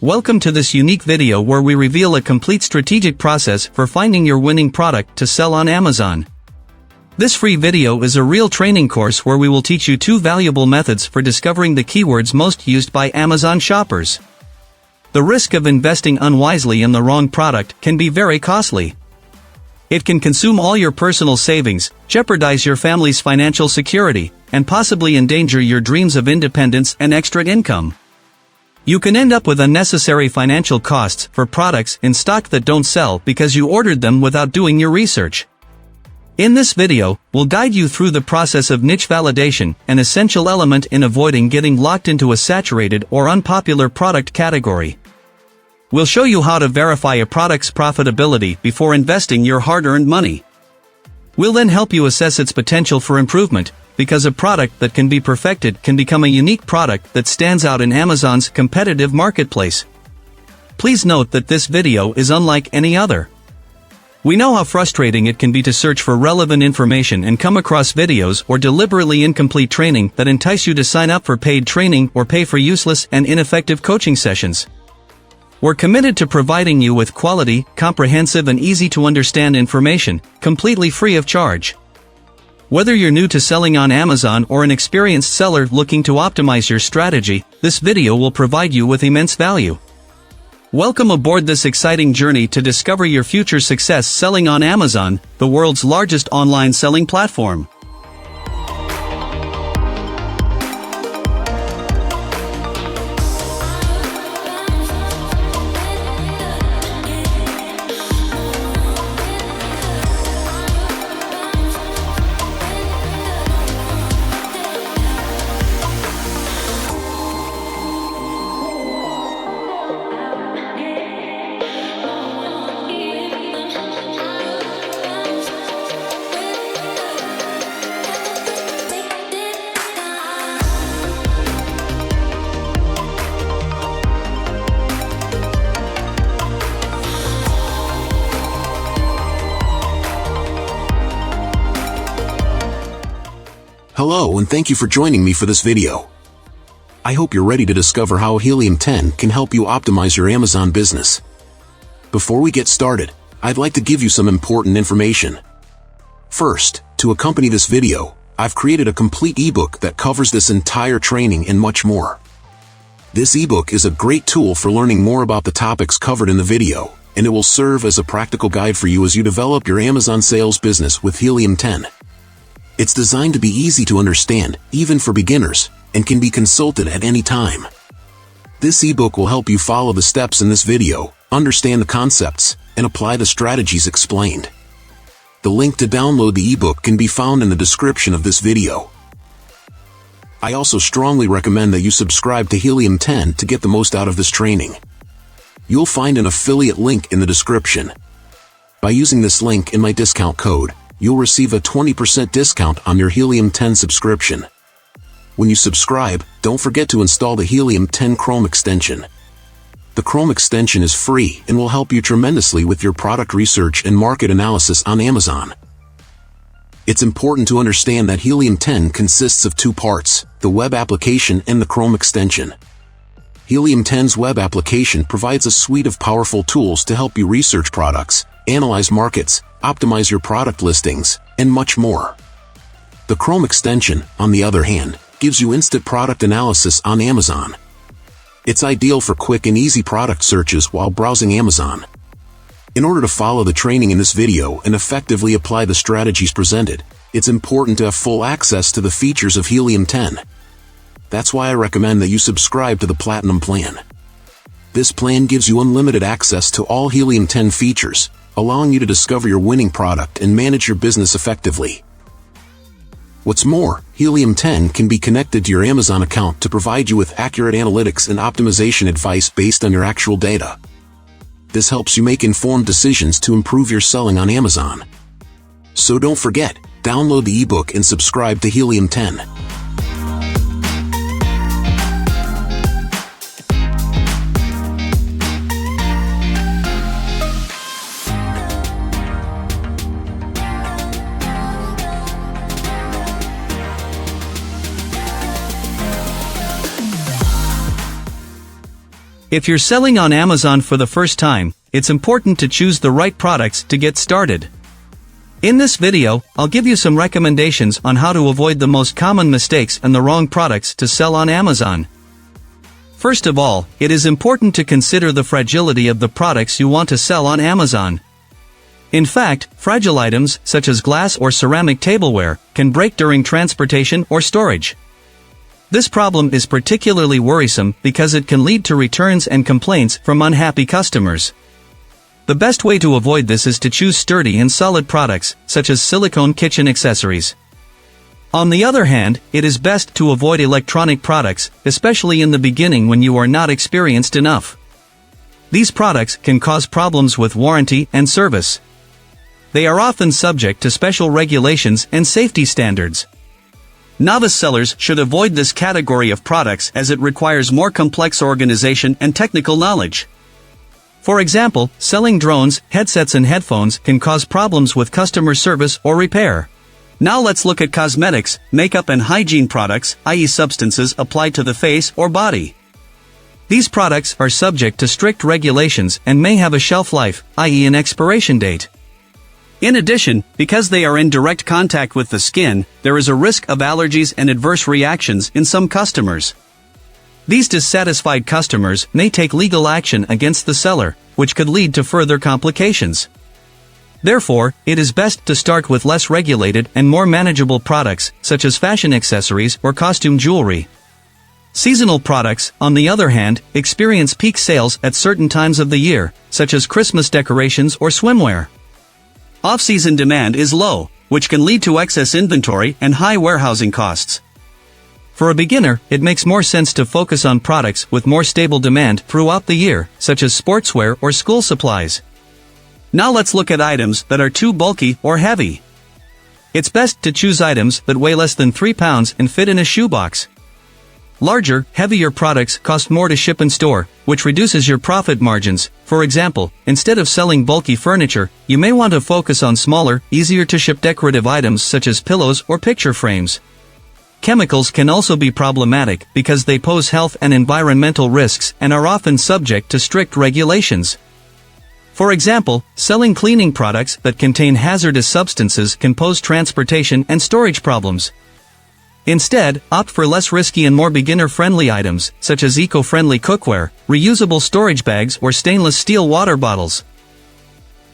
Welcome to this unique video where we reveal a complete strategic process for finding your winning product to sell on Amazon. This free video is a real training course where we will teach you 2 valuable methods for discovering the keywords most used by Amazon shoppers. The risk of investing unwisely in the wrong product can be very costly. It can consume all your personal savings, jeopardize your family's financial security, and possibly endanger your dreams of independence and extra income. You can end up with unnecessary financial costs for products in stock that don't sell because you ordered them without doing your research. In this video, we'll guide you through the process of niche validation, an essential element in avoiding getting locked into a saturated or unpopular product category. We'll show you how to verify a product's profitability before investing your hard-earned money. We'll then help you assess its potential for improvement, because a product that can be perfected can become a unique product that stands out in Amazon's competitive marketplace. Please note that this video is unlike any other. We know how frustrating it can be to search for relevant information and come across videos or deliberately incomplete training that entice you to sign up for paid training or pay for useless and ineffective coaching sessions. We're committed to providing you with quality, comprehensive and easy-to-understand information, completely free of charge. Whether you're new to selling on Amazon or an experienced seller looking to optimize your strategy, this video will provide you with immense value. Welcome aboard this exciting journey to discover your future success selling on Amazon, the world's largest online selling platform. Hello and thank you for joining me for this video. I hope you're ready to discover how Helium 10 can help you optimize your Amazon business. Before we get started, I'd like to give you some important information. First, to accompany this video, I've created a complete ebook that covers this entire training and much more. This ebook is a great tool for learning more about the topics covered in the video, and it will serve as a practical guide for you as you develop your Amazon sales business with Helium 10. It's designed to be easy to understand, even for beginners, and can be consulted at any time. This ebook will help you follow the steps in this video, understand the concepts, and apply the strategies explained. The link to download the ebook can be found in the description of this video. I also strongly recommend that you subscribe to Helium 10 to get the most out of this training. You'll find an affiliate link in the description. By using this link and my discount code, you'll receive a 20% discount on your Helium 10 subscription. When you subscribe, don't forget to install the Helium 10 Chrome extension. The Chrome extension is free and will help you tremendously with your product research and market analysis on Amazon. It's important to understand that Helium 10 consists of 2 parts, the web application and the Chrome extension. Helium 10's web application provides a suite of powerful tools to help you research products, analyze markets, optimize your product listings, and much more. The Chrome extension, on the other hand, gives you instant product analysis on Amazon. It's ideal for quick and easy product searches while browsing Amazon. In order to follow the training in this video and effectively apply the strategies presented, it's important to have full access to the features of Helium 10. That's why I recommend that you subscribe to the Platinum plan. This plan gives you unlimited access to all Helium 10 features, allowing you to discover your winning product and manage your business effectively. What's more, Helium 10 can be connected to your Amazon account to provide you with accurate analytics and optimization advice based on your actual data. This helps you make informed decisions to improve your selling on Amazon. So don't forget, download the ebook and subscribe to Helium 10. If you're selling on Amazon for the first time, it's important to choose the right products to get started. In this video, I'll give you some recommendations on how to avoid the most common mistakes and the wrong products to sell on Amazon. First of all, it is important to consider the fragility of the products you want to sell on Amazon. In fact, fragile items, such as glass or ceramic tableware, can break during transportation or storage. This problem is particularly worrisome because it can lead to returns and complaints from unhappy customers. The best way to avoid this is to choose sturdy and solid products, such as silicone kitchen accessories. On the other hand, it is best to avoid electronic products, especially in the beginning when you are not experienced enough. These products can cause problems with warranty and service. They are often subject to special regulations and safety standards. Novice sellers should avoid this category of products as it requires more complex organization and technical knowledge. For example, selling drones, headsets and headphones can cause problems with customer service or repair. Now let's look at cosmetics, makeup and hygiene products, i.e. substances applied to the face or body. These products are subject to strict regulations and may have a shelf life, i.e. an expiration date. In addition, because they are in direct contact with the skin, there is a risk of allergies and adverse reactions in some customers. These dissatisfied customers may take legal action against the seller, which could lead to further complications. Therefore, it is best to start with less regulated and more manageable products, such as fashion accessories or costume jewelry. Seasonal products, on the other hand, experience peak sales at certain times of the year, such as Christmas decorations or swimwear. Off-season demand is low, which can lead to excess inventory and high warehousing costs. For a beginner, it makes more sense to focus on products with more stable demand throughout the year, such as sportswear or school supplies. Now let's look at items that are too bulky or heavy. It's best to choose items that weigh less than 3 pounds and fit in a shoebox. Larger, heavier products cost more to ship and store, which reduces your profit margins. For example, instead of selling bulky furniture, you may want to focus on smaller, easier-to-ship decorative items such as pillows or picture frames. Chemicals can also be problematic because they pose health and environmental risks and are often subject to strict regulations. For example, selling cleaning products that contain hazardous substances can pose transportation and storage problems. Instead, opt for less risky and more beginner-friendly items, such as eco-friendly cookware, reusable storage bags or stainless steel water bottles.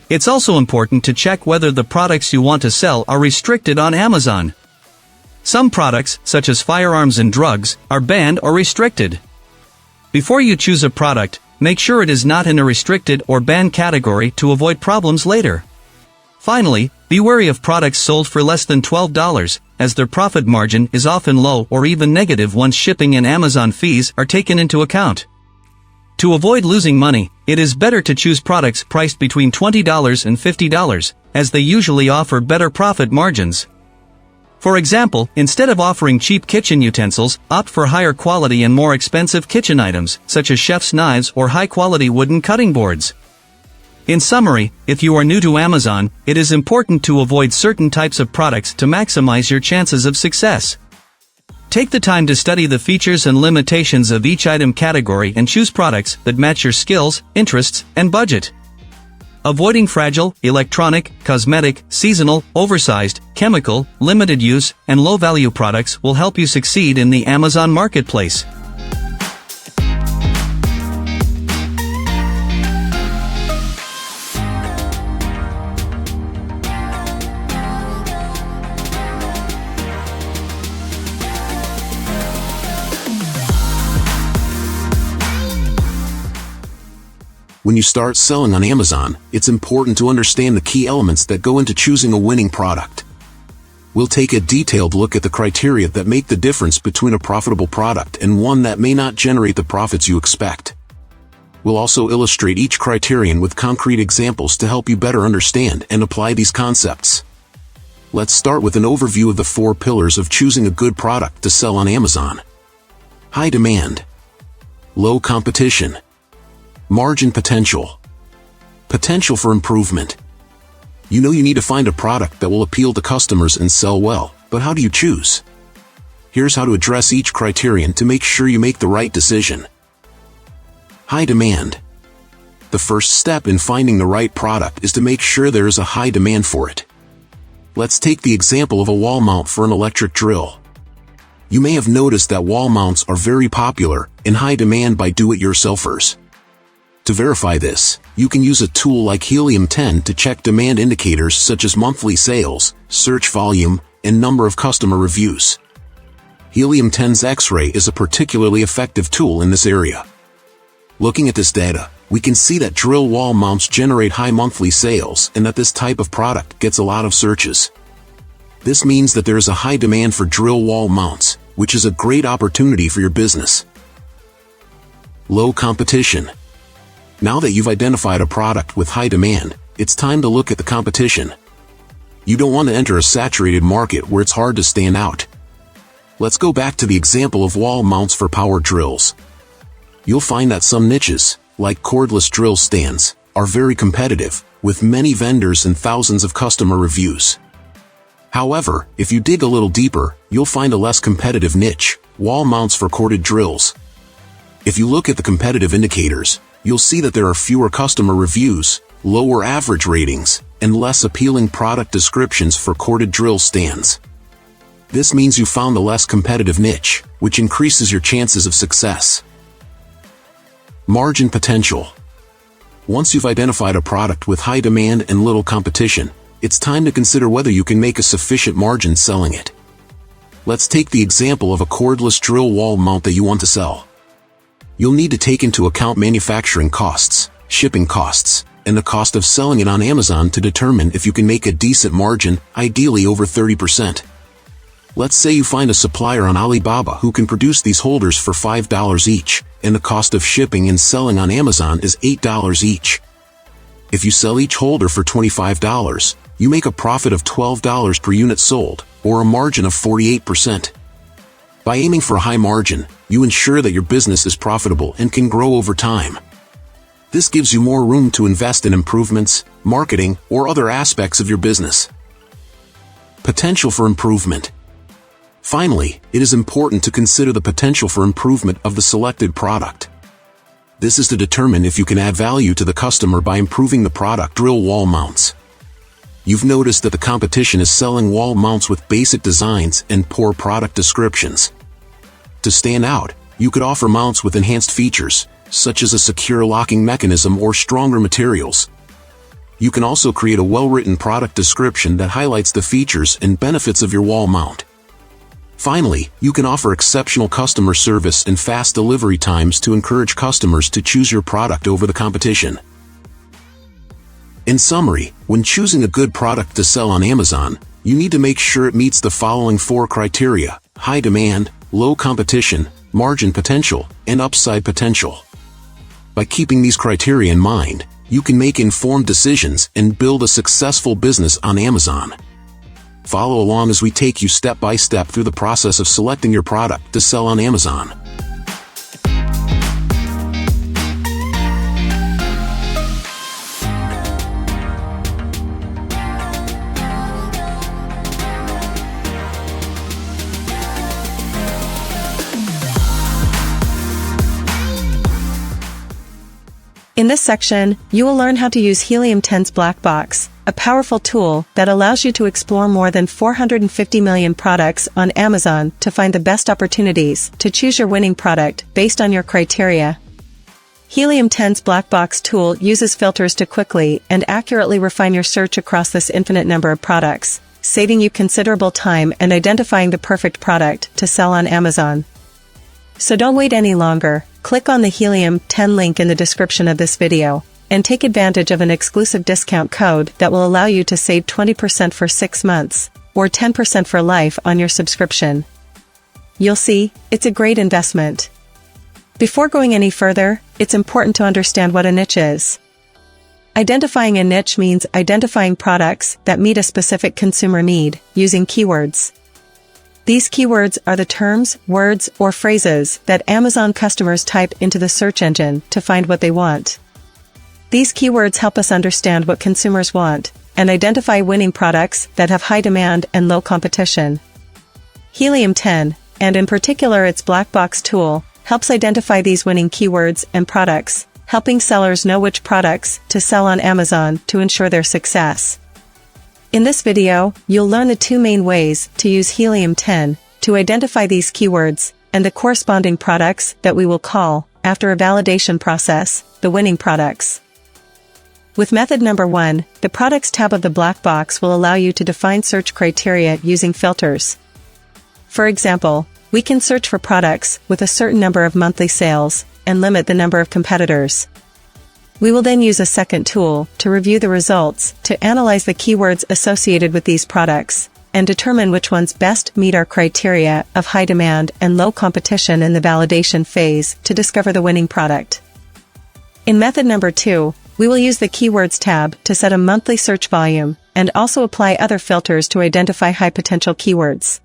It's also important to check whether the products you want to sell are restricted on Amazon. Some products, such as firearms and drugs, are banned or restricted. Before you choose a product, make sure it is not in a restricted or banned category to avoid problems later. Finally, be wary of products sold for less than $12, as their profit margin is often low or even negative once shipping and Amazon fees are taken into account. To avoid losing money, it is better to choose products priced between $20 and $50, as they usually offer better profit margins. For example, instead of offering cheap kitchen utensils, opt for higher quality and more expensive kitchen items, such as chef's knives or high-quality wooden cutting boards. In summary, if you are new to Amazon, it is important to avoid certain types of products to maximize your chances of success. Take the time to study the features and limitations of each item category and choose products that match your skills, interests, and budget. Avoiding fragile, electronic, cosmetic, seasonal, oversized, chemical, limited use, and low-value products will help you succeed in the Amazon marketplace. When you start selling on Amazon, it's important to understand the key elements that go into choosing a winning product. We'll take a detailed look at the criteria that make the difference between a profitable product and one that may not generate the profits you expect. We'll also illustrate each criterion with concrete examples to help you better understand and apply these concepts. Let's start with an overview of the 4 pillars of choosing a good product to sell on Amazon. High demand. Low competition. Margin potential. Potential for improvement. You know you need to find a product that will appeal to customers and sell well, but how do you choose? Here's how to address each criterion to make sure you make the right decision. High demand. The first step in finding the right product is to make sure there is a high demand for it. Let's take the example of a wall mount for an electric drill. You may have noticed that wall mounts are very popular, in high demand by do-it-yourselfers. To verify this, you can use a tool like Helium 10 to check demand indicators such as monthly sales, search volume, and number of customer reviews. Helium 10's X-ray is a particularly effective tool in this area. Looking at this data, we can see that drill wall mounts generate high monthly sales and that this type of product gets a lot of searches. This means that there is a high demand for drill wall mounts, which is a great opportunity for your business. Low competition. Now that you've identified a product with high demand, it's time to look at the competition. You don't want to enter a saturated market where it's hard to stand out. Let's go back to the example of wall mounts for power drills. You'll find that some niches, like cordless drill stands, are very competitive, with many vendors and thousands of customer reviews. However, if you dig a little deeper, you'll find a less competitive niche, wall mounts for corded drills. If you look at the competitive indicators, you'll see that there are fewer customer reviews, lower average ratings, and less appealing product descriptions for corded drill stands. This means you found the less competitive niche, which increases your chances of success. Margin potential. Once you've identified a product with high demand and little competition, it's time to consider whether you can make a sufficient margin selling it. Let's take the example of a cordless drill wall mount that you want to sell. You'll need to take into account manufacturing costs, shipping costs, and the cost of selling it on Amazon to determine if you can make a decent margin, ideally over 30%. Let's say you find a supplier on Alibaba who can produce these holders for $5 each, and the cost of shipping and selling on Amazon is $8 each. If you sell each holder for $25, you make a profit of $12 per unit sold, or a margin of 48%. By aiming for a high margin, you ensure that your business is profitable and can grow over time. This gives you more room to invest in improvements, marketing, or other aspects of your business. Potential for improvement. Finally, it is important to consider the potential for improvement of the selected product. This is to determine if you can add value to the customer by improving the product. Drill wall mounts. You've noticed that the competition is selling wall mounts with basic designs and poor product descriptions. To stand out, you could offer mounts with enhanced features, such as a secure locking mechanism or stronger materials. You can also create a well-written product description that highlights the features and benefits of your wall mount. Finally, you can offer exceptional customer service and fast delivery times to encourage customers to choose your product over the competition. In summary, when choosing a good product to sell on Amazon, you need to make sure it meets the following 4 criteria: high demand, low competition, margin potential, and upside potential. By keeping these criteria in mind, you can make informed decisions and build a successful business on Amazon. Follow along as we take you step by step through the process of selecting your product to sell on Amazon. In this section, you will learn how to use Helium 10's Black Box, a powerful tool that allows you to explore more than 450 million products on Amazon to find the best opportunities to choose your winning product based on your criteria. Helium 10's Black Box tool uses filters to quickly and accurately refine your search across this infinite number of products, saving you considerable time and identifying the perfect product to sell on Amazon. So don't wait any longer. Click on the Helium 10 link in the description of this video, and take advantage of an exclusive discount code that will allow you to save 20% for 6 months, or 10% for life on your subscription. You'll see, it's a great investment. Before going any further, it's important to understand what a niche is. Identifying a niche means identifying products that meet a specific consumer need, using keywords. These keywords are the terms, words, or phrases that Amazon customers type into the search engine to find what they want. These keywords help us understand what consumers want and identify winning products that have high demand and low competition. Helium 10, and in particular its Black Box tool, helps identify these winning keywords and products, helping sellers know which products to sell on Amazon to ensure their success. In this video, you'll learn the two main ways to use Helium 10 to identify these keywords and the corresponding products that we will call, after a validation process, the winning products. With method number 1, the Products tab of the black box will allow you to define search criteria using filters. For example, we can search for products with a certain number of monthly sales and limit the number of competitors. We will then use a second tool to review the results to analyze the keywords associated with these products and determine which ones best meet our criteria of high demand and low competition in the validation phase to discover the winning product. In method number 2, we will use the Keywords tab to set a monthly search volume and also apply other filters to identify high potential keywords.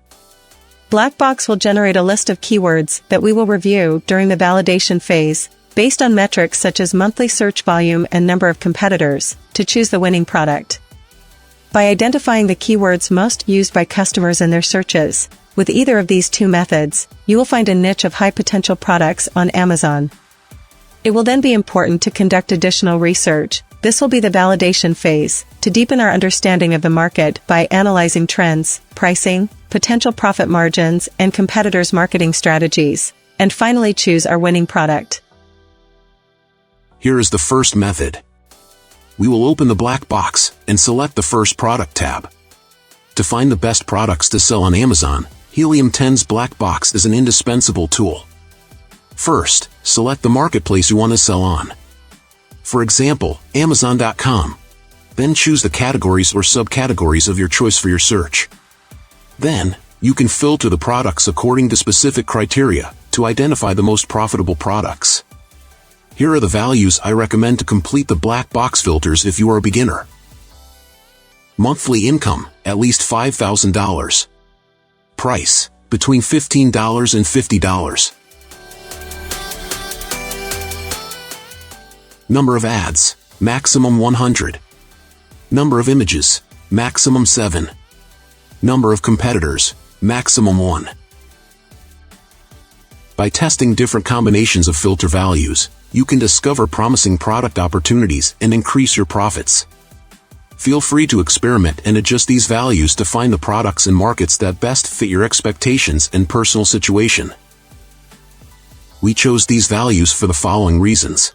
Blackbox will generate a list of keywords that we will review during the validation phase based on metrics such as monthly search volume and number of competitors to choose the winning product. By identifying the keywords most used by customers in their searches, with either of these two methods, you will find a niche of high potential products on Amazon. It will then be important to conduct additional research. This will be the validation phase, to deepen our understanding of the market by analyzing trends, pricing, potential profit margins, and competitors' marketing strategies, and finally choose our winning product. Here is the first method. We will open the black box and select the first Product tab. To find the best products to sell on Amazon, Helium 10's black box is an indispensable tool. First, select the marketplace you want to sell on. For example, Amazon.com. Then choose the categories or subcategories of your choice for your search. Then, you can filter the products according to specific criteria to identify the most profitable products. Here are the values I recommend to complete the black box filters if you are a beginner. Monthly income, at least $5,000. Price, between $15 and $50. Number of ads, maximum 100. Number of images, maximum 7. Number of competitors, maximum 1. By testing different combinations of filter values, you can discover promising product opportunities and increase your profits. Feel free to experiment and adjust these values to find the products and markets that best fit your expectations and personal situation. We chose these values for the following reasons.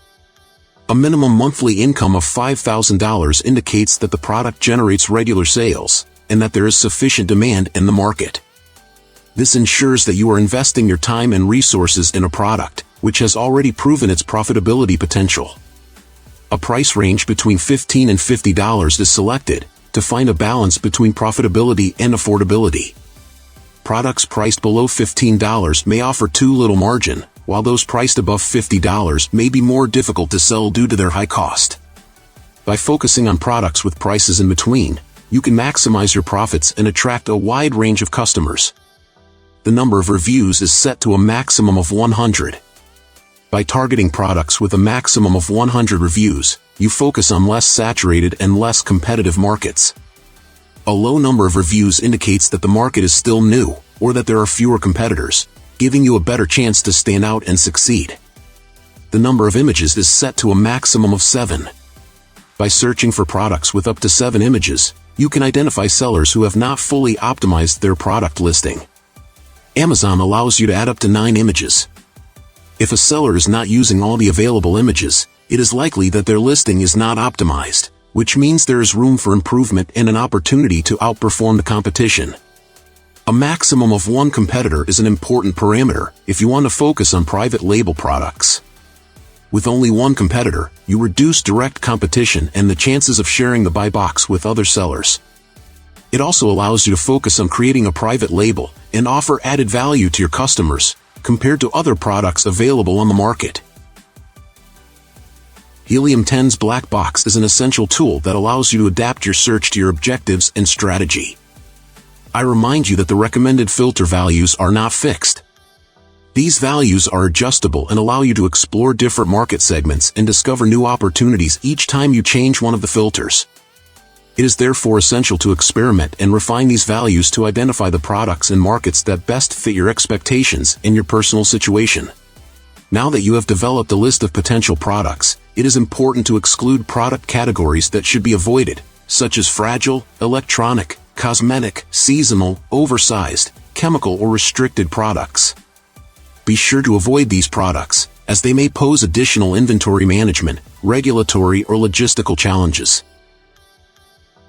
A minimum monthly income of $5,000 indicates that the product generates regular sales, and that there is sufficient demand in the market. This ensures that you are investing your time and resources in a product which has already proven its profitability potential. A price range between $15 and $50 is selected to find a balance between profitability and affordability. Products priced below $15 may offer too little margin, while those priced above $50 may be more difficult to sell due to their high cost. By focusing on products with prices in between, you can maximize your profits and attract a wide range of customers. The number of reviews is set to a maximum of 100. By targeting products with a maximum of 100 reviews, you focus on less saturated and less competitive markets. A low number of reviews indicates that the market is still new, or that there are fewer competitors, giving you a better chance to stand out and succeed. The number of images is set to a maximum of 7. By searching for products with up to 7 images, you can identify sellers who have not fully optimized their product listing. Amazon allows you to add up to 9 images. If a seller is not using all the available images, it is likely that their listing is not optimized, which means there is room for improvement and an opportunity to outperform the competition. A maximum of 1 competitor is an important parameter if you want to focus on private label products. With only 1 competitor, you reduce direct competition and the chances of sharing the buy box with other sellers. It also allows you to focus on creating a private label and offer added value to your customers, compared to other products available on the market. Helium 10's black box is an essential tool that allows you to adapt your search to your objectives and strategy. I remind you that the recommended filter values are not fixed. These values are adjustable and allow you to explore different market segments and discover new opportunities each time you change one of the filters. It is therefore essential to experiment and refine these values to identify the products and markets that best fit your expectations and your personal situation. Now that you have developed a list of potential products, it is important to exclude product categories that should be avoided, such as fragile, electronic, cosmetic, seasonal, oversized, chemical or restricted products. Be sure to avoid these products, as they may pose additional inventory management, regulatory or logistical challenges.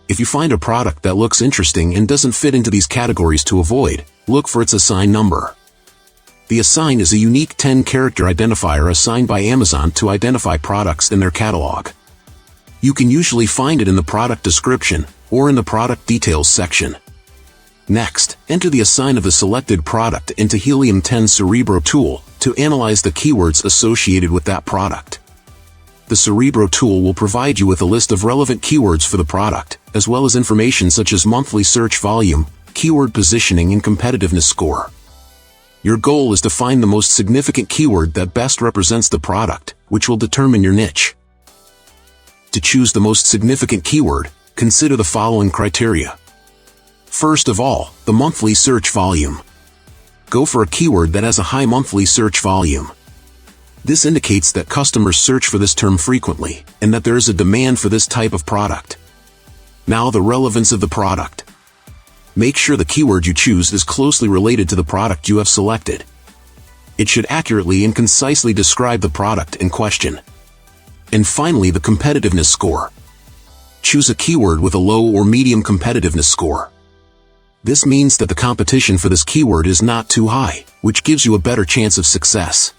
If you find a product that looks interesting and doesn't fit into these categories to avoid, look for its assign number. The assign is a unique 10-character identifier assigned by Amazon to identify products in their catalog. You can usually find it in the product description or in the product details section. Next, enter the assign of the selected product into Helium 10 Cerebro tool to analyze the keywords associated with that product. The Cerebro tool will provide you with a list of relevant keywords for the product, as well as information such as monthly search volume, keyword positioning and competitiveness score. Your goal is to find the most significant keyword that best represents the product, which will determine your niche. To choose the most significant keyword, consider the following criteria. First of all, the monthly search volume. Go for a keyword that has a high monthly search volume. This indicates that customers search for this term frequently, and that there is a demand for this type of product. Now the relevance of the product. Make sure the keyword you choose is closely related to the product you have selected. It should accurately and concisely describe the product in question. And finally, the competitiveness score. Choose a keyword with a low or medium competitiveness score. This means that the competition for this keyword is not too high, which gives you a better chance of success.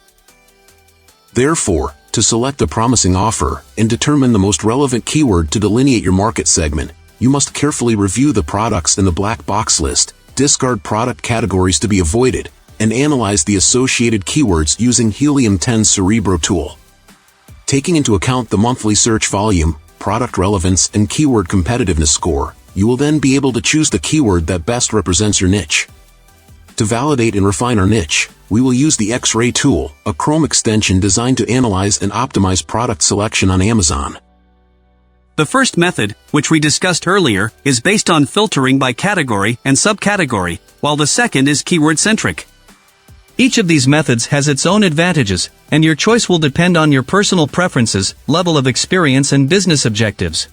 Therefore, to select a promising offer and determine the most relevant keyword to delineate your market segment, you must carefully review the products in the black box list, discard product categories to be avoided, and analyze the associated keywords using Helium 10 Cerebro tool. Taking into account the monthly search volume, product relevance, and keyword competitiveness score, you will then be able to choose the keyword that best represents your niche. To validate and refine our niche, we will use the X-ray tool, a Chrome extension designed to analyze and optimize product selection on Amazon. The first method, which we discussed earlier, is based on filtering by category and subcategory, while the second is keyword-centric. Each of these methods has its own advantages, and your choice will depend on your personal preferences, level of experience and business objectives.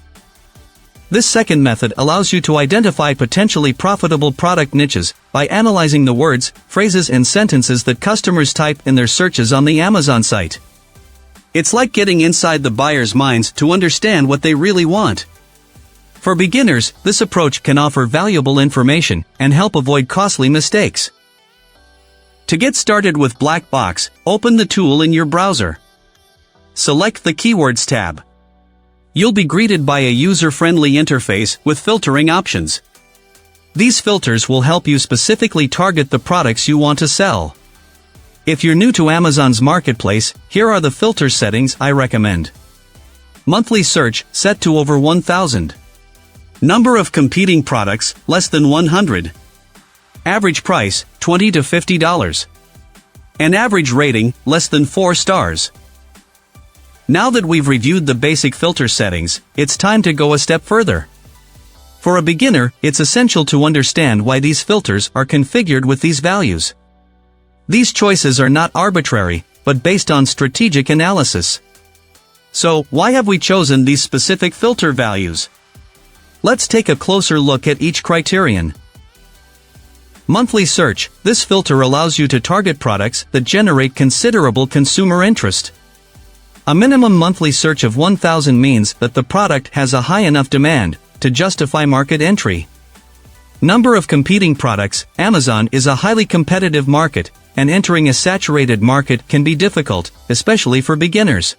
This second method allows you to identify potentially profitable product niches by analyzing the words, phrases and sentences that customers type in their searches on the Amazon site. It's like getting inside the buyer's minds to understand what they really want. For beginners, this approach can offer valuable information and help avoid costly mistakes. To get started with Black Box, open the tool in your browser. Select the Keywords tab. You'll be greeted by a user-friendly interface with filtering options. These filters will help you specifically target the products you want to sell. If you're new to Amazon's marketplace, here are the filter settings I recommend. Monthly search, set to over 1,000. Number of competing products, less than 100. Average price, $20 to $50. And average rating, less than 4 stars. Now that we've reviewed the basic filter settings, it's time to go a step further. For a beginner, it's essential to understand why these filters are configured with these values. These choices are not arbitrary, but based on strategic analysis. So, why have we chosen these specific filter values? Let's take a closer look at each criterion. Monthly search. This filter allows you to target products that generate considerable consumer interest. A minimum monthly search of 1,000 means that the product has a high enough demand to justify market entry. Number of competing products. Amazon is a highly competitive market, and entering a saturated market can be difficult, especially for beginners.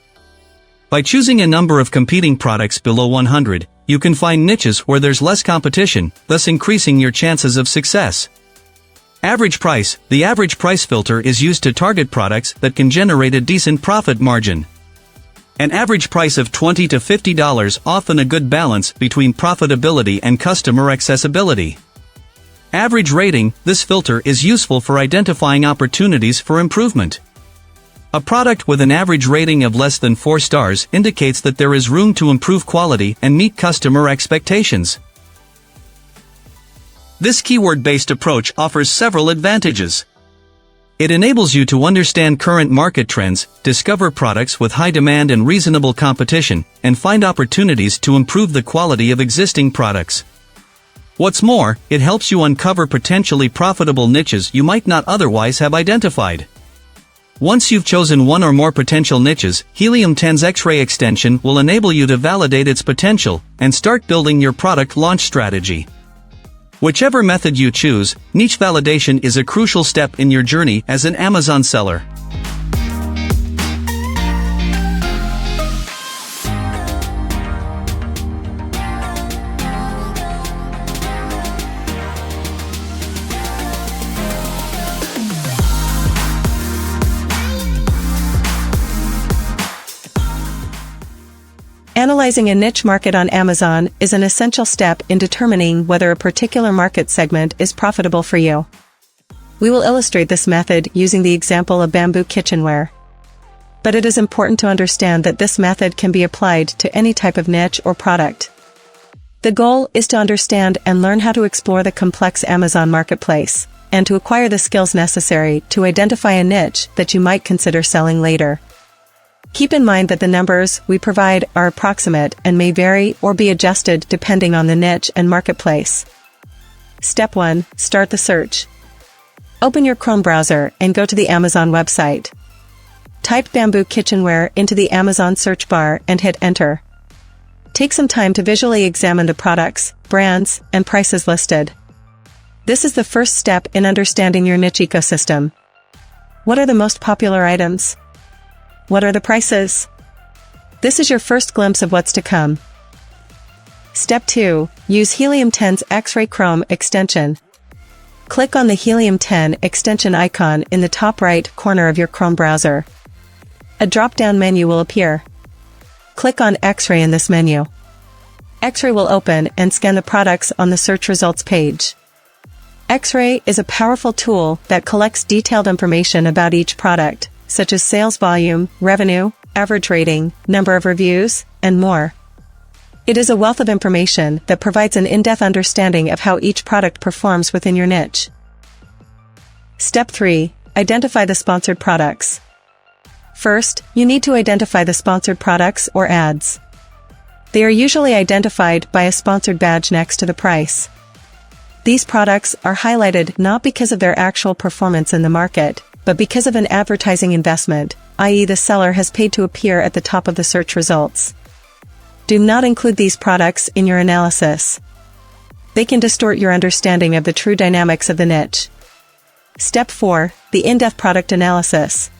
By choosing a number of competing products below 100, you can find niches where there's less competition, thus increasing your chances of success. Average price. The average price filter is used to target products that can generate a decent profit margin. An average price of $20 to $50, often a good balance between profitability and customer accessibility. Average rating. This filter is useful for identifying opportunities for improvement. A product with an average rating of less than 4 stars indicates that there is room to improve quality and meet customer expectations. This keyword-based approach offers several advantages. It enables you to understand current market trends, discover products with high demand and reasonable competition, and find opportunities to improve the quality of existing products. What's more, it helps you uncover potentially profitable niches you might not otherwise have identified. Once you've chosen one or more potential niches, Helium 10's X-ray extension will enable you to validate its potential and start building your product launch strategy. Whichever method you choose, niche validation is a crucial step in your journey as an Amazon seller. Analyzing a niche market on Amazon is an essential step in determining whether a particular market segment is profitable for you. We will illustrate this method using the example of bamboo kitchenware. But it is important to understand that this method can be applied to any type of niche or product. The goal is to understand and learn how to explore the complex Amazon marketplace, and to acquire the skills necessary to identify a niche that you might consider selling later. Keep in mind that the numbers we provide are approximate and may vary or be adjusted depending on the niche and marketplace. Step 1. Start the search. Open your Chrome browser and go to the Amazon website. Type bamboo kitchenware into the Amazon search bar and hit enter. Take some time to visually examine the products, brands, and prices listed. This is the first step in understanding your niche ecosystem. What are the most popular items? What are the prices? This is your first glimpse of what's to come. Step 2. Use Helium 10's X-ray Chrome extension. Click on the Helium 10 extension icon in the top right corner of your Chrome browser. A drop-down menu will appear. Click on X-ray in this menu. X-ray will open and scan the products on the search results page. X-ray is a powerful tool that collects detailed information about each product, such as sales volume, revenue, average rating, number of reviews, and more. It is a wealth of information that provides an in-depth understanding of how each product performs within your niche. Step 3. Identify the sponsored products. First, you need to identify the sponsored products or ads. They are usually identified by a sponsored badge next to the price. These products are highlighted not because of their actual performance in the market, but because of an advertising investment, i.e. the seller has paid to appear at the top of the search results. Do not include these products in your analysis. They can distort your understanding of the true dynamics of the niche. Step 4. The in-depth product analysis.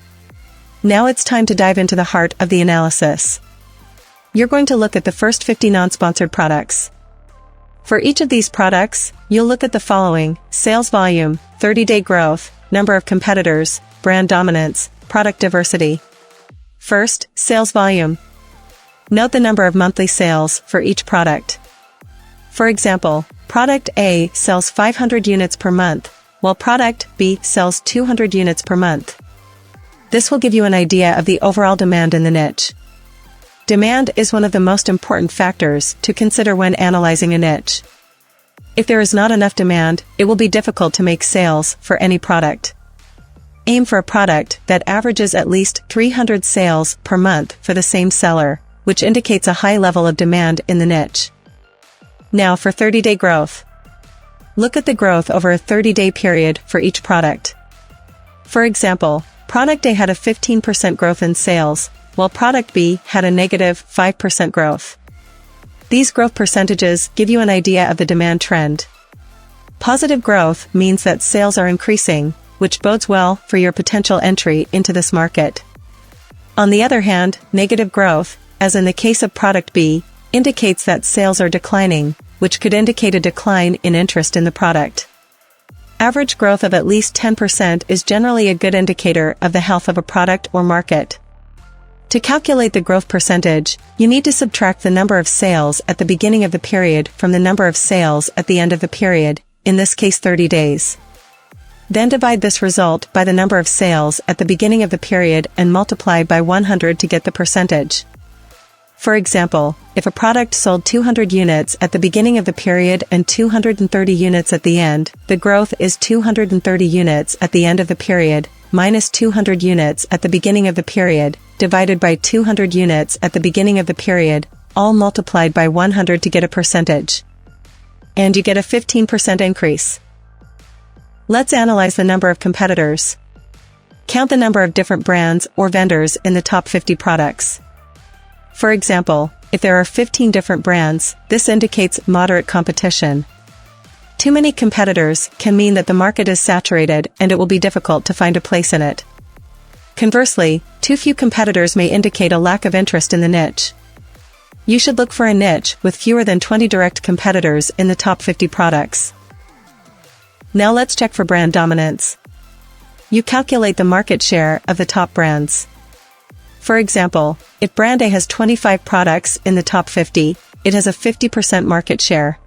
Now it's time to dive into the heart of the analysis. You're going to look at the first 50 non-sponsored products. For each of these products, you'll look at the following: sales volume, 30-day growth, number of competitors, brand dominance, product diversity. First, sales volume. Note the number of monthly sales for each product. For example, product A sells 500 units per month, while product B sells 200 units per month. This will give you an idea of the overall demand in the niche. Demand is one of the most important factors to consider when analyzing a niche. If there is not enough demand, it will be difficult to make sales for any product. Aim for a product that averages at least 300 sales per month for the same seller, which indicates a high level of demand in the niche. Now for 30-day growth. Look at the growth over a 30-day period for each product. For example, product A had a 15% growth in sales, while product B had a negative 5% growth. These growth percentages give you an idea of the demand trend. Positive growth means that sales are increasing, which bodes well for your potential entry into this market. On the other hand, negative growth, as in the case of product B, indicates that sales are declining, which could indicate a decline in interest in the product. Average growth of at least 10% is generally a good indicator of the health of a product or market. To calculate the growth percentage, you need to subtract the number of sales at the beginning of the period from the number of sales at the end of the period, in this case 30 days. Then divide this result by the number of sales at the beginning of the period and multiply by 100 to get the percentage. For example, if a product sold 200 units at the beginning of the period and 230 units at the end, the growth is 230 units at the end of the period, minus 200 units at the beginning of the period, divided by 200 units at the beginning of the period, all multiplied by 100 to get a percentage. And you get a 15% increase. Let's analyze the number of competitors. Count the number of different brands or vendors in the top 50 products. For example, if there are 15 different brands, this indicates moderate competition. Too many competitors can mean that the market is saturated and it will be difficult to find a place in it. Conversely, too few competitors may indicate a lack of interest in the niche. You should look for a niche with fewer than 20 direct competitors in the top 50 products. Now let's check for brand dominance. You calculate the market share of the top brands. For example, if brand A has 25 products in the top 50, it has a 50% market share.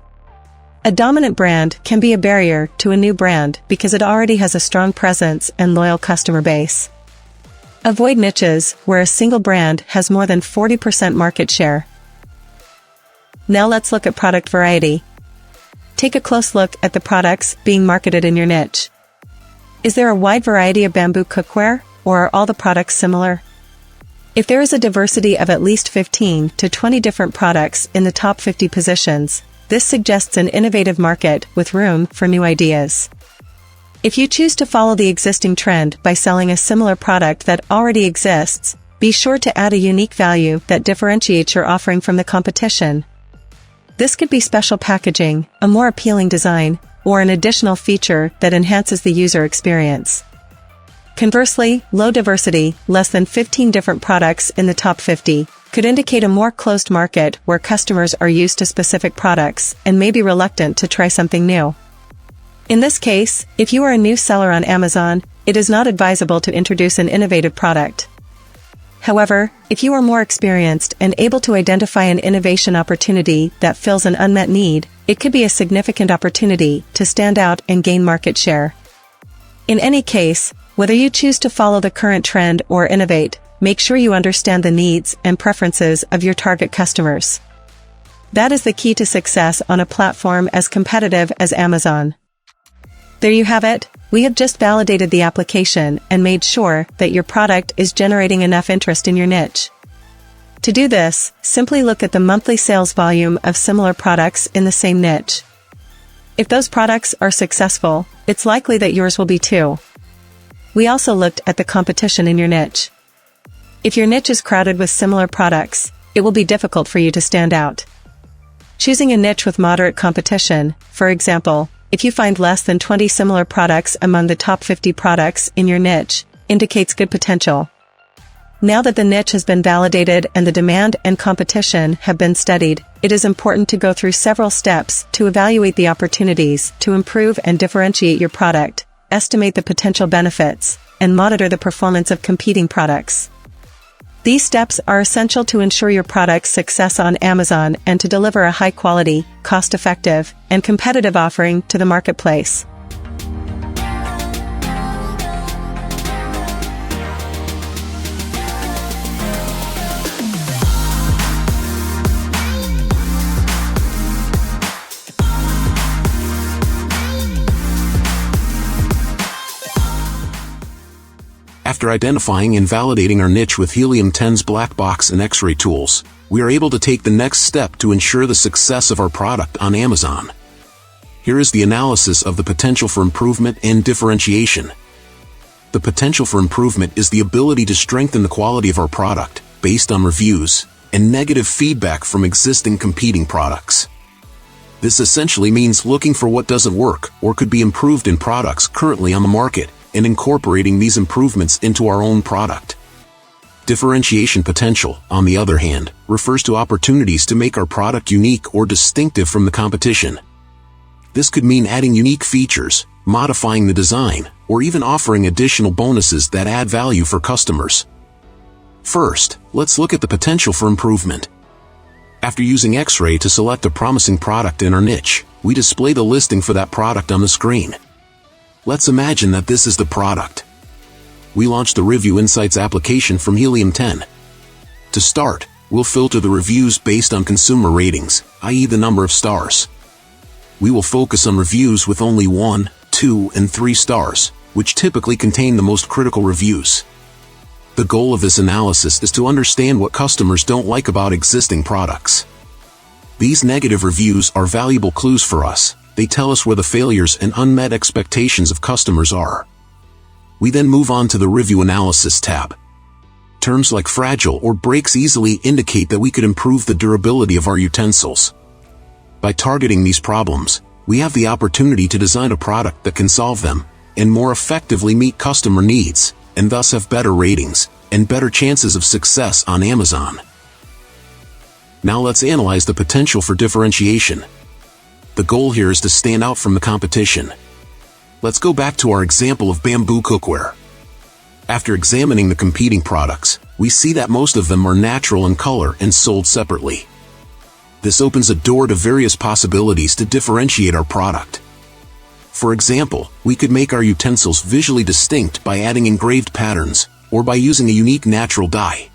A dominant brand can be a barrier to a new brand because it already has a strong presence and loyal customer base. Avoid niches where a single brand has more than 40% market share. Now let's look at product variety. Take a close look at the products being marketed in your niche. Is there a wide variety of bamboo cookware, or are all the products similar? If there is a diversity of at least 15 to 20 different products in the top 50 positions, this suggests an innovative market with room for new ideas. If you choose to follow the existing trend by selling a similar product that already exists, be sure to add a unique value that differentiates your offering from the competition. This could be special packaging, a more appealing design, or an additional feature that enhances the user experience. Conversely, low diversity, less than 15 different products in the top 50, could indicate a more closed market where customers are used to specific products and may be reluctant to try something new. In this case, if you are a new seller on Amazon, it is not advisable to introduce an innovative product. However, if you are more experienced and able to identify an innovation opportunity that fills an unmet need, it could be a significant opportunity to stand out and gain market share. In any case, whether you choose to follow the current trend or innovate, make sure you understand the needs and preferences of your target customers. That is the key to success on a platform as competitive as Amazon. There you have it. We have just validated the application and made sure that your product is generating enough interest in your niche. To do this, simply look at the monthly sales volume of similar products in the same niche. If those products are successful, it's likely that yours will be too. We also looked at the competition in your niche. If your niche is crowded with similar products, it will be difficult for you to stand out. Choosing a niche with moderate competition, for example, if you find less than 20 similar products among the top 50 products in your niche, indicates good potential. Now that the niche has been validated and the demand and competition have been studied, it is important to go through several steps to evaluate the opportunities to improve and differentiate your product, estimate the potential benefits, and monitor the performance of competing products. These steps are essential to ensure your product's success on Amazon and to deliver a high-quality, cost-effective, and competitive offering to the marketplace. After identifying and validating our niche with Helium 10's black box and X-ray tools, we are able to take the next step to ensure the success of our product on Amazon. Here is the analysis of the potential for improvement and differentiation. The potential for improvement is the ability to strengthen the quality of our product, based on reviews, and negative feedback from existing competing products. This essentially means looking for what doesn't work or could be improved in products currently on the market, and incorporating these improvements into our own product. Differentiation potential, on the other hand, refers to opportunities to make our product unique or distinctive from the competition. This could mean adding unique features, modifying the design, or even offering additional bonuses that add value for customers. First, let's look at the potential for improvement. After using X-ray to select a promising product in our niche, we display the listing for that product on the screen. Let's imagine that this is the product. We launch the Review Insights application from Helium 10. To start, we'll filter the reviews based on consumer ratings, i.e. the number of stars. We will focus on reviews with only 1, 2, and 3 stars, which typically contain the most critical reviews. The goal of this analysis is to understand what customers don't like about existing products. These negative reviews are valuable clues for us. They tell us where the failures and unmet expectations of customers are. We then move on to the Review Analysis tab. Terms like fragile or breaks easily indicate that we could improve the durability of our utensils. By targeting these problems, we have the opportunity to design a product that can solve them, and more effectively meet customer needs, and thus have better ratings, and better chances of success on Amazon. Now let's analyze the potential for differentiation. The goal here is to stand out from the competition. Let's go back to our example of bamboo cookware. After examining the competing products, we see that most of them are natural in color and sold separately. This opens a door to various possibilities to differentiate our product. For example, we could make our utensils visually distinct by adding engraved patterns, or by using a unique natural dye.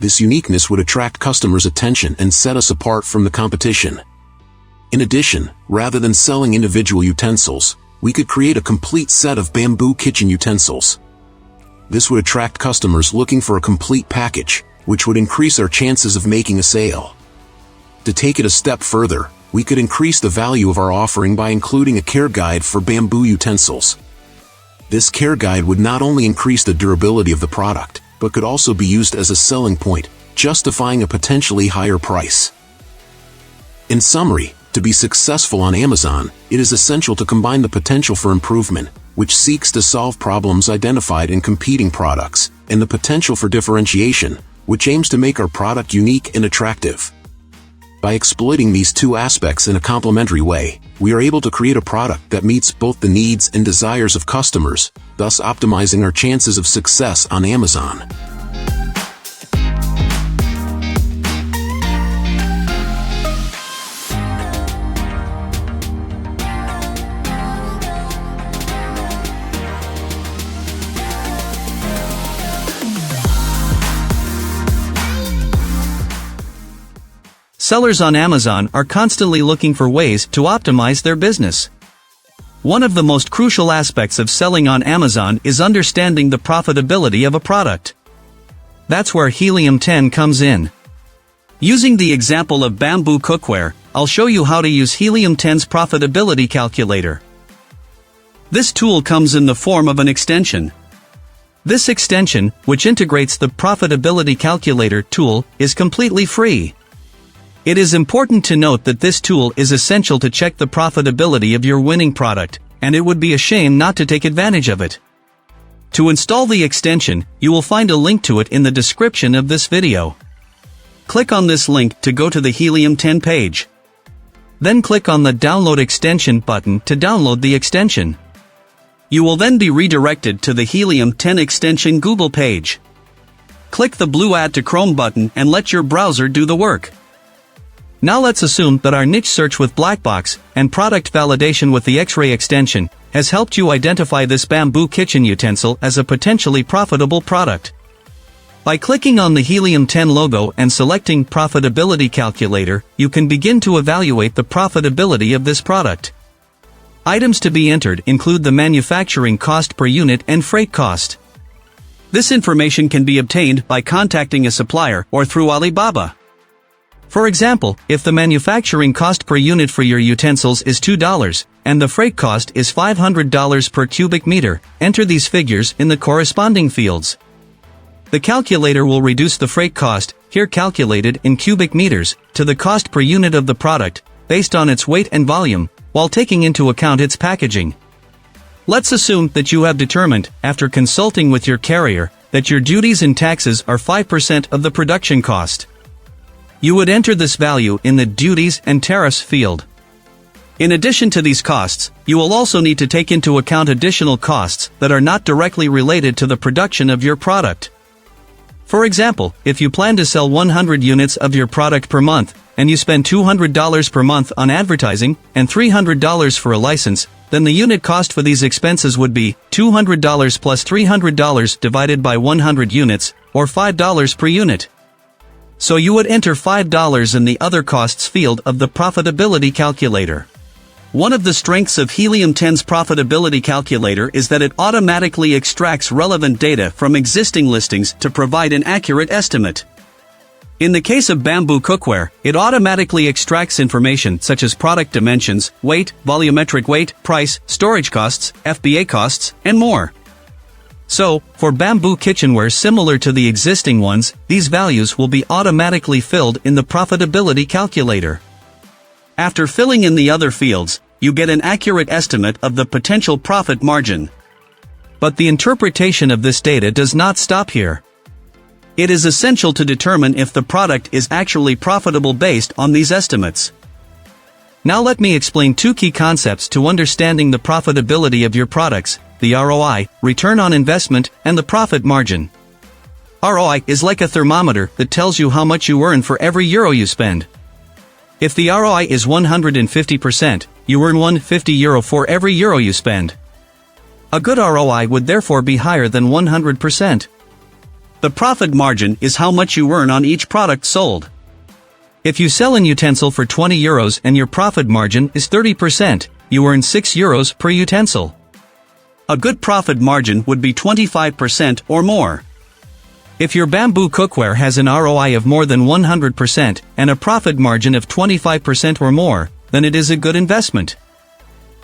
This uniqueness would attract customers' attention and set us apart from the competition. In addition, rather than selling individual utensils, we could create a complete set of bamboo kitchen utensils. This would attract customers looking for a complete package, which would increase our chances of making a sale. To take it a step further, we could increase the value of our offering by including a care guide for bamboo utensils. This care guide would not only increase the durability of the product, but could also be used as a selling point, justifying a potentially higher price. In summary, to be successful on Amazon, it is essential to combine the potential for improvement, which seeks to solve problems identified in competing products, and the potential for differentiation, which aims to make our product unique and attractive. By exploiting these two aspects in a complementary way, we are able to create a product that meets both the needs and desires of customers, thus optimizing our chances of success on Amazon. Sellers on Amazon are constantly looking for ways to optimize their business. One of the most crucial aspects of selling on Amazon is understanding the profitability of a product. That's where Helium 10 comes in. Using the example of bamboo cookware, I'll show you how to use Helium 10's Profitability Calculator. This tool comes in the form of an extension. This extension, which integrates the Profitability Calculator tool, is completely free. It is important to note that this tool is essential to check the profitability of your winning product, and it would be a shame not to take advantage of it. To install the extension, you will find a link to it in the description of this video. Click on this link to go to the Helium 10 page. Then click on the Download Extension button to download the extension. You will then be redirected to the Helium 10 extension Google page. Click the blue Add to Chrome button and let your browser do the work. Now let's assume that our niche search with Blackbox and product validation with the X-ray extension has helped you identify this bamboo kitchen utensil as a potentially profitable product. By clicking on the Helium 10 logo and selecting Profitability Calculator, you can begin to evaluate the profitability of this product. Items to be entered include the manufacturing cost per unit and freight cost. This information can be obtained by contacting a supplier or through Alibaba. For example, if the manufacturing cost per unit for your utensils is $2, and the freight cost is $500 per cubic meter, enter these figures in the corresponding fields. The calculator will reduce the freight cost, here calculated in cubic meters, to the cost per unit of the product, based on its weight and volume, while taking into account its packaging. Let's assume that you have determined, after consulting with your carrier, that your duties and taxes are 5% of the production cost. You would enter this value in the Duties and Tariffs field. In addition to these costs, you will also need to take into account additional costs that are not directly related to the production of your product. For example, if you plan to sell 100 units of your product per month, and you spend $200 per month on advertising, and $300 for a license, then the unit cost for these expenses would be $200 plus $300 divided by 100 units, or $5 per unit. So you would enter $5 in the Other Costs field of the Profitability Calculator. One of the strengths of Helium 10's Profitability Calculator is that it automatically extracts relevant data from existing listings to provide an accurate estimate. In the case of bamboo cookware, it automatically extracts information such as product dimensions, weight, volumetric weight, price, storage costs, FBA costs, and more. So, for bamboo kitchenware similar to the existing ones, these values will be automatically filled in the Profitability Calculator. After filling in the other fields, you get an accurate estimate of the potential profit margin. But the interpretation of this data does not stop here. It is essential to determine if the product is actually profitable based on these estimates. Now let me explain two key concepts to understanding the profitability of your products: the ROI, return on investment, and the profit margin. ROI is like a thermometer that tells you how much you earn for every euro you spend. If the ROI is 150%, you earn €150 for every euro you spend. A good ROI would therefore be higher than 100%. The profit margin is how much you earn on each product sold. If you sell an utensil for €20 and your profit margin is 30%, you earn €6 per utensil. A good profit margin would be 25% or more. If your bamboo cookware has an ROI of more than 100% and a profit margin of 25% or more, then it is a good investment.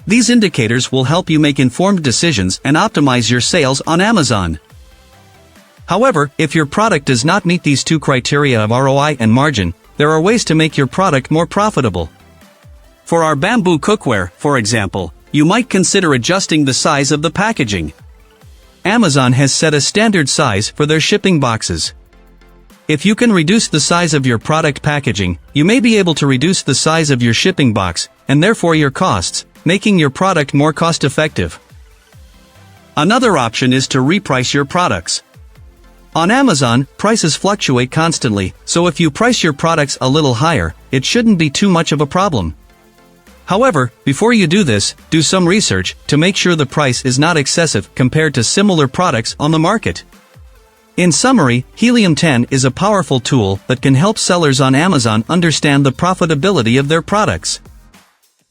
These indicators will help you make informed decisions and optimize your sales on Amazon. However, if your product does not meet these two criteria of ROI and margin, there are ways to make your product more profitable. For our bamboo cookware, for example, you might consider adjusting the size of the packaging. Amazon has set a standard size for their shipping boxes. If you can reduce the size of your product packaging, you may be able to reduce the size of your shipping box, and therefore your costs, making your product more cost-effective. Another option is to reprice your products. On Amazon, prices fluctuate constantly, so if you price your products a little higher, it shouldn't be too much of a problem. However, before you do this, do some research to make sure the price is not excessive compared to similar products on the market. In summary, Helium 10 is a powerful tool that can help sellers on Amazon understand the profitability of their products.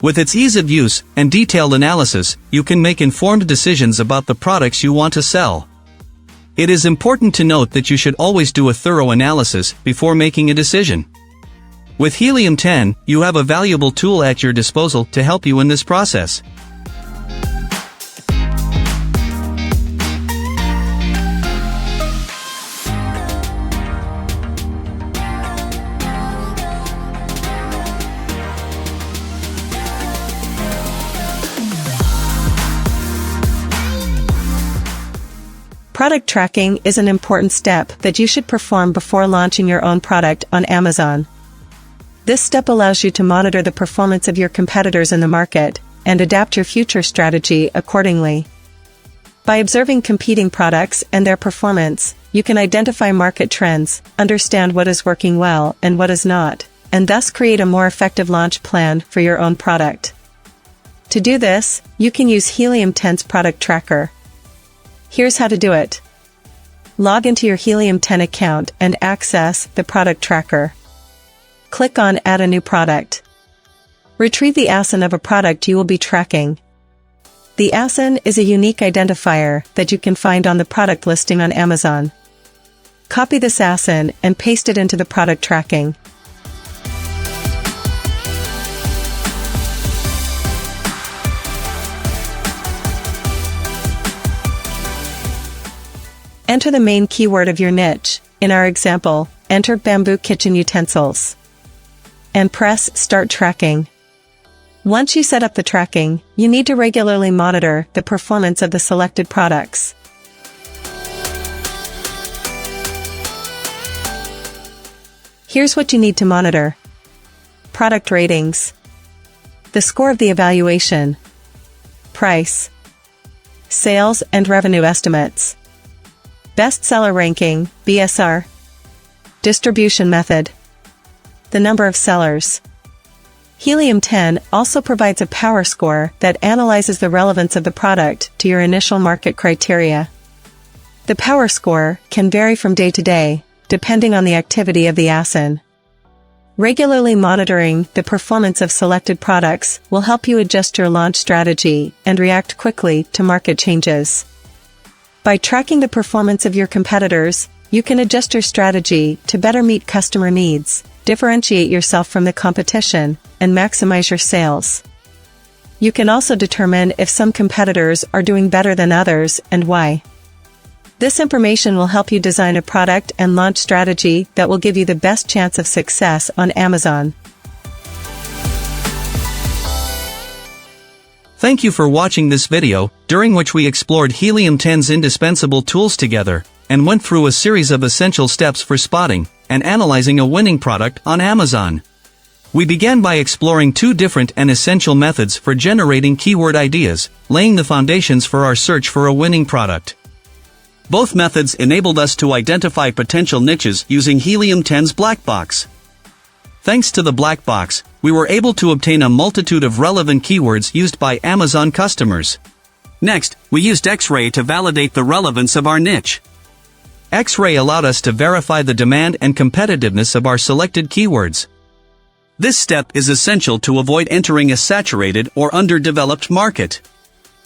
With its ease of use and detailed analysis, you can make informed decisions about the products you want to sell. It is important to note that you should always do a thorough analysis before making a decision. With Helium 10, you have a valuable tool at your disposal to help you in this process. Product tracking is an important step that you should perform before launching your own product on Amazon. This step allows you to monitor the performance of your competitors in the market and adapt your future strategy accordingly. By observing competing products and their performance, you can identify market trends, understand what is working well and what is not, and thus create a more effective launch plan for your own product. To do this, you can use Helium 10's product tracker. Here's how to do it. Log into your Helium 10 account and access the product tracker. Click on Add a new product. Retrieve the ASIN of a product you will be tracking. The ASIN is a unique identifier that you can find on the product listing on Amazon. Copy this ASIN and paste it into the product tracking. Enter the main keyword of your niche, in our example, enter bamboo kitchen utensils. And press Start Tracking. Once you set up the tracking, you need to regularly monitor the performance of the selected products. Here's what you need to monitor. Product ratings. The score of the evaluation. Price. Sales and revenue estimates. Bestseller ranking, BSR. Distribution method. The number of sellers. Helium 10 also provides a power score that analyzes the relevance of the product to your initial market criteria. The power score can vary from day to day, depending on the activity of the ASIN. Regularly monitoring the performance of selected products will help you adjust your launch strategy and react quickly to market changes. By tracking the performance of your competitors, you can adjust your strategy to better meet customer needs, differentiate yourself from the competition, and maximize your sales. You can also determine if some competitors are doing better than others and why. This information will help you design a product and launch strategy that will give you the best chance of success on Amazon. Thank you for watching this video, during which we explored Helium 10's indispensable tools together, and went through a series of essential steps for spotting and analyzing a winning product on Amazon. We began by exploring two different and essential methods for generating keyword ideas, laying the foundations for our search for a winning product. Both methods enabled us to identify potential niches using Helium 10's black box. Thanks to the black box, we were able to obtain a multitude of relevant keywords used by Amazon customers. Next, we used X-ray to validate the relevance of our niche. X-ray allowed us to verify the demand and competitiveness of our selected keywords. This step is essential to avoid entering a saturated or underdeveloped market.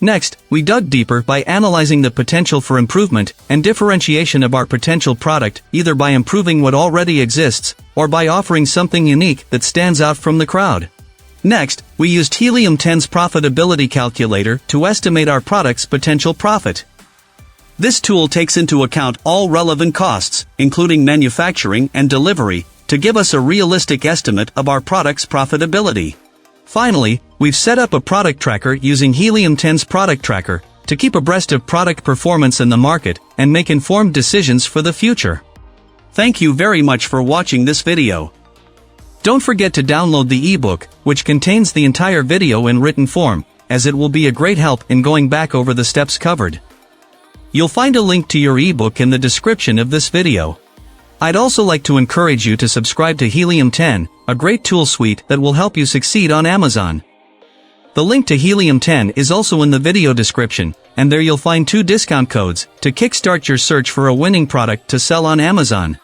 Next, we dug deeper by analyzing the potential for improvement and differentiation of our potential product, either by improving what already exists, or by offering something unique that stands out from the crowd. Next, we used Helium 10's Profitability Calculator to estimate our product's potential profit. This tool takes into account all relevant costs, including manufacturing and delivery, to give us a realistic estimate of our product's profitability. Finally, we've set up a product tracker using Helium 10's Product Tracker to keep abreast of product performance in the market and make informed decisions for the future. Thank you very much for watching this video. Don't forget to download the ebook, which contains the entire video in written form, as it will be a great help in going back over the steps covered. You'll find a link to your ebook in the description of this video. I'd also like to encourage you to subscribe to Helium 10, a great tool suite that will help you succeed on Amazon. The link to Helium 10 is also in the video description, and there you'll find 2 discount codes to kickstart your search for a winning product to sell on Amazon.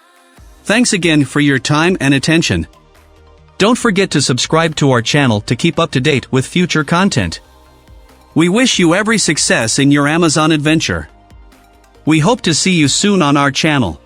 Thanks again for your time and attention. Don't forget to subscribe to our channel to keep up to date with future content. We wish you every success in your Amazon adventure. We hope to see you soon on our channel.